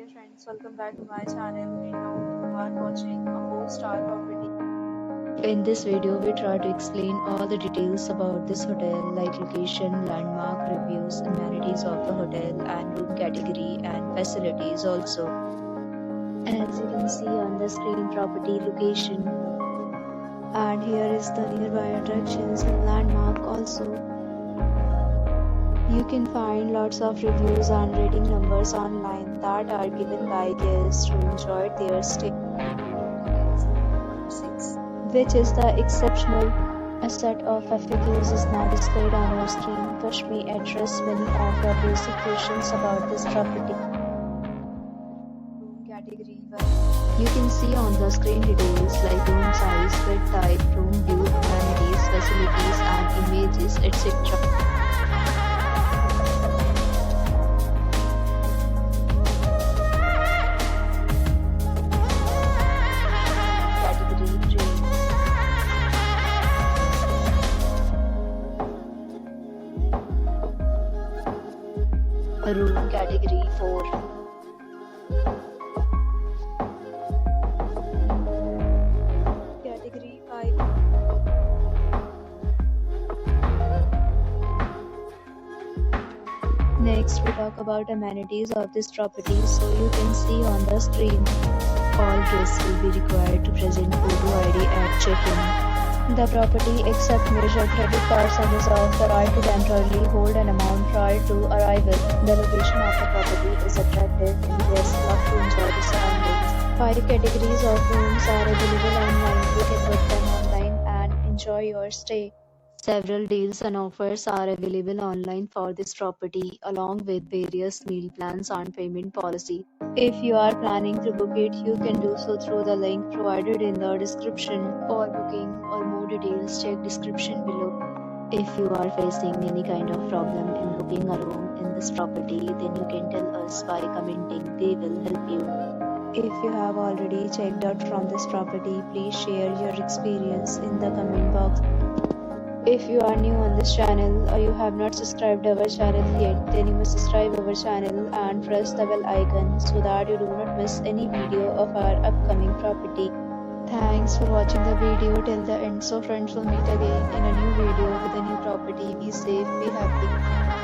Dear friends, welcome back to my channel and now you are watching a 4-star property. In this video, we try to explain all the details about this hotel like location, landmark, reviews, amenities of the hotel and room category and facilities also. As you can see on the screen, property location, and here is the nearby attractions and landmark also. You can find lots of reviews and rating numbers online that are given by guests who enjoyed their stay. 6. Which is the exceptional. A set of FAQs is now displayed on your screen, which may address many of your basic questions about this property. Room category 1. You can see on the screen details like room size, bed type, room view, amenities, facilities and images, etc. Room category 4. Category 5. Next, we talk about amenities of this property. So you can see on the screen, all guests will be required to present photo ID at check-in. The property accepts major credit cards and reserves the right to temporarily hold an amount prior to arrival. The location of the property is attractive and guests love to enjoy the surroundings. 5 categories of rooms are available online. You can book them online and enjoy your stay. Several deals and offers are available online for this property, along with various meal plans and payment policy. If you are planning to book it, you can do so through the link provided in the description. For booking or more details, check description below. If you are facing any kind of problem in booking a room in this property, then you can tell us by commenting. We will help you. If you have already checked out from this property, please share your experience in the comment box. If you are new on this channel or you have not subscribed our channel yet, then you must subscribe our channel and press the bell icon so that you do not miss any video of our upcoming property. Thanks for watching the video till the end. So friends, will meet again in a new video with a new property. Be safe, be happy.